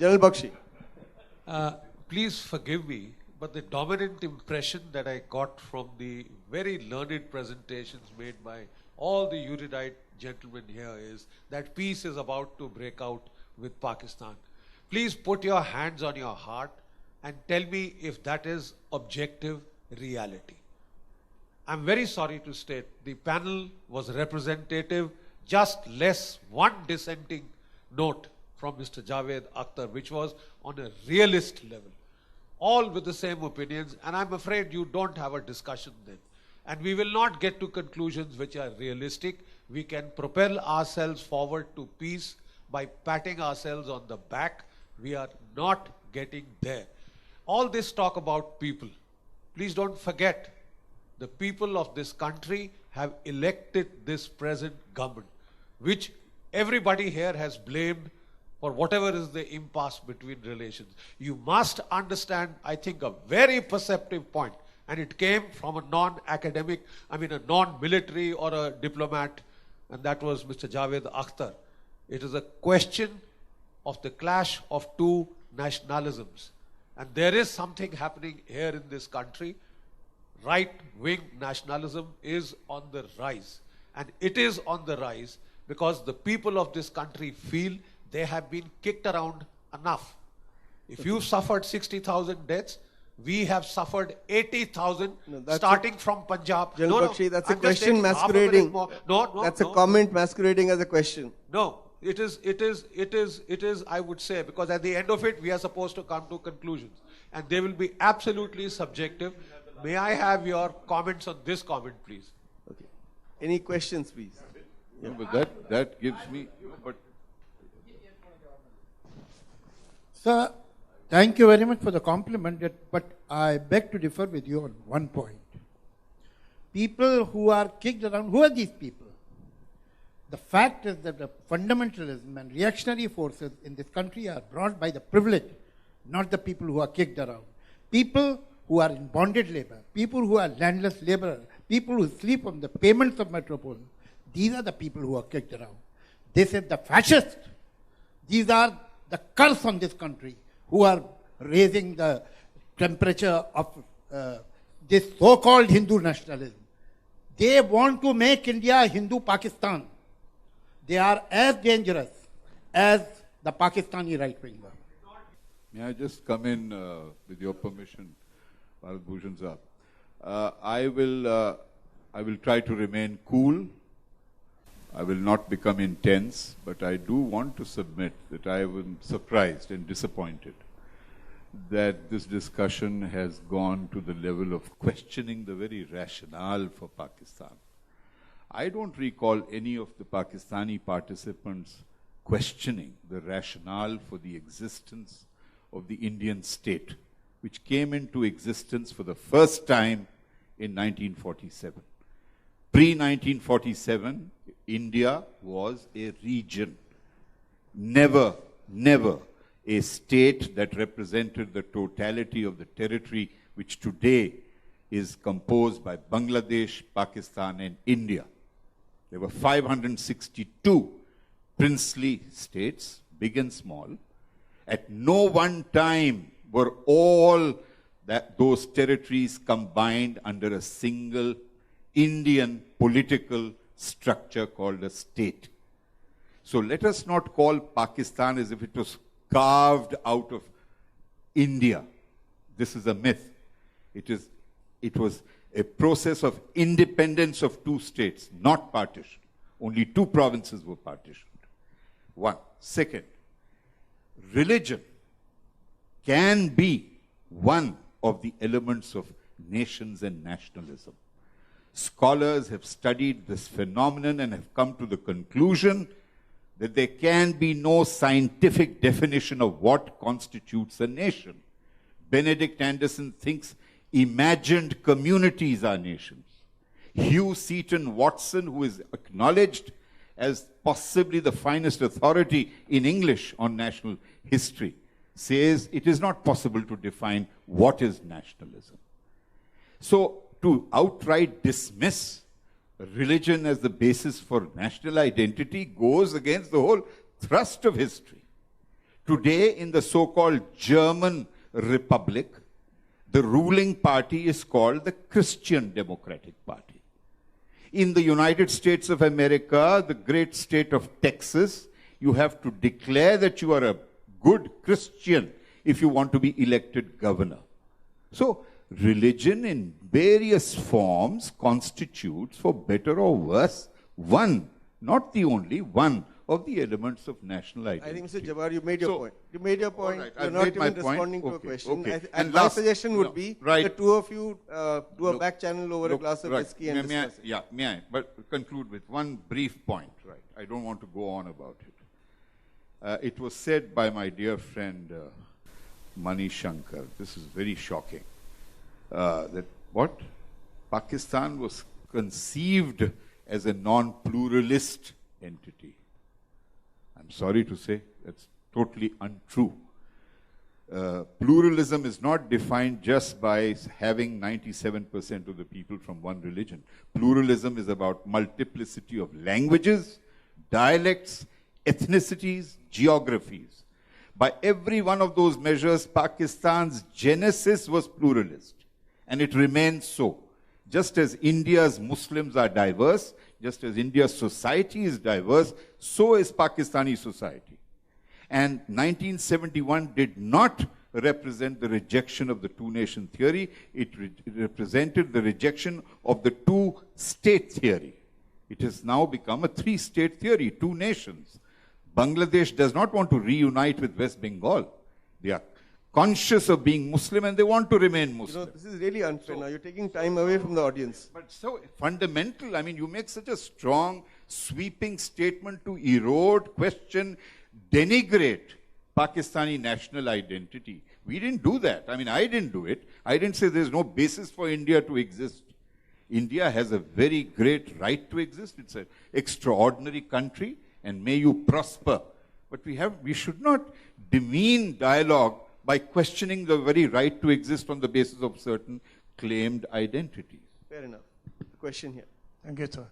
General Bakshi. Please forgive me, but the dominant impression that I got from the very learned presentations made by all the erudite gentlemen here is that peace is about to break out with Pakistan. Please put your hands on your heart and tell me if that is objective reality. I'm very sorry to state the panel was representative, just less one dissenting note from Mr. Javed Akhtar, which was on a realist level. All with the same opinions, and I'm afraid you don't have a discussion then. And we will not get to conclusions which are realistic. We can propel ourselves forward to peace by patting ourselves on the back. We are not getting there. All this talk about people, please don't forget, the people of this country have elected this present government, which everybody here has blamed for whatever is the impasse between relations. You must understand, I think, a very perceptive point, and it came from a non-academic, a non-military or a diplomat, and that was Mr. Javed Akhtar. It is a question of the clash of two nationalisms. And there is something happening here in this country. Right-wing nationalism is on the rise. And it is on the rise because the people of this country feel they have been kicked around enough. If you suffered 60,000 deaths, we have suffered 80,000 starting from Punjab. General Bakshi, that's a question masquerading. That's a comment masquerading as a question. No, it is, I would say, because at the end of it, we are supposed to come to conclusions. And they will be absolutely subjective. May I have your comments on this comment, please? Okay. Any questions, please? Yeah. No, but that gives me... But Sir, thank you very much for the compliment, but I beg to differ with you on one point. People who are kicked around, who are these people? The fact is that the fundamentalism and reactionary forces in this country are brought by the privileged, not the people who are kicked around. People who are in bonded labor, people who are landless laborers, people who sleep on the payments of metropole, these are the people who are kicked around. This is the fascists. These are the curse on this country who are raising the temperature of this so-called Hindu nationalism. They want to make India Hindu Pakistan. They are as dangerous as the Pakistani right-wing. May I just come in with your permission, Bharat Bhushan Saab? I will try to remain cool. I will not become intense, but I do want to submit that I am surprised and disappointed that this discussion has gone to the level of questioning the very rationale for Pakistan. I don't recall any of the Pakistani participants questioning the rationale for the existence of the Indian state, which came into existence for the first time in 1947. Pre-1947, India was a region. Never a state that represented the totality of the territory which today is composed by Bangladesh, Pakistan and India. There were 562 princely states, big and small. At no one time were all those territories combined under a single Indian political structure called a state. So let us not call Pakistan as if it was carved out of India. This is a myth. It was a process of independence of two states, not partition. Only two provinces were partitioned. One. Second, religion can be one of the elements of nations and nationalism. Scholars have studied this phenomenon and have come to the conclusion that there can be no scientific definition of what constitutes a nation. Benedict Anderson thinks imagined communities are nations. Hugh Seaton Watson, who is acknowledged as possibly the finest authority in English on national history, says it is not possible to define what is nationalism. So, to outright dismiss religion as the basis for national identity goes against the whole thrust of history. Today, in the so-called German Republic, the ruling party is called the Christian Democratic Party. In the United States of America, the great state of Texas, you have to declare that you are a good Christian if you want to be elected governor. So, religion in various forms constitutes, for better or worse, one, not the only one, of the elements of national identity. I think, Mr. Jabbar, you made your point. You made your point. Right, You're I've not made my even point. responding to a Okay, question. okay. And And my suggestion would no, be right. the two of you do a Look, back channel over a glass of right. whiskey and may I, discuss it. yeah, may I? But conclude with one brief point. Right. I don't want to go on about it. It was said by my dear friend Mani Shankar. This is very shocking. That what? Pakistan was conceived as a non-pluralist entity. I'm sorry to say, that's totally untrue. Pluralism is not defined just by having 97% of the people from one religion. Pluralism is about multiplicity of languages, dialects, ethnicities, geographies. By every one of those measures, Pakistan's genesis was pluralist, and it remains so. Just as India's Muslims are diverse, just as India's society is diverse, so is Pakistani society. And 1971 did not represent the rejection of the two-nation theory. It represented the rejection of the two-state theory. It has now become a three-state theory, two nations. Bangladesh does not want to reunite with West Bengal. They are conscious of being Muslim and they want to remain Muslim. You know, this is really unfair. Now you're taking time away from the audience. But so fundamental, I mean, you make such a strong, sweeping statement to erode, question, denigrate Pakistani national identity. We didn't do that. I mean, I didn't do it. I didn't say there's no basis for India to exist. India has a very great right to exist. It's an extraordinary country, and may you prosper. But we should not demean dialogue by questioning the very right to exist on the basis of certain claimed identities. Fair enough. The question here. Thank you, sir.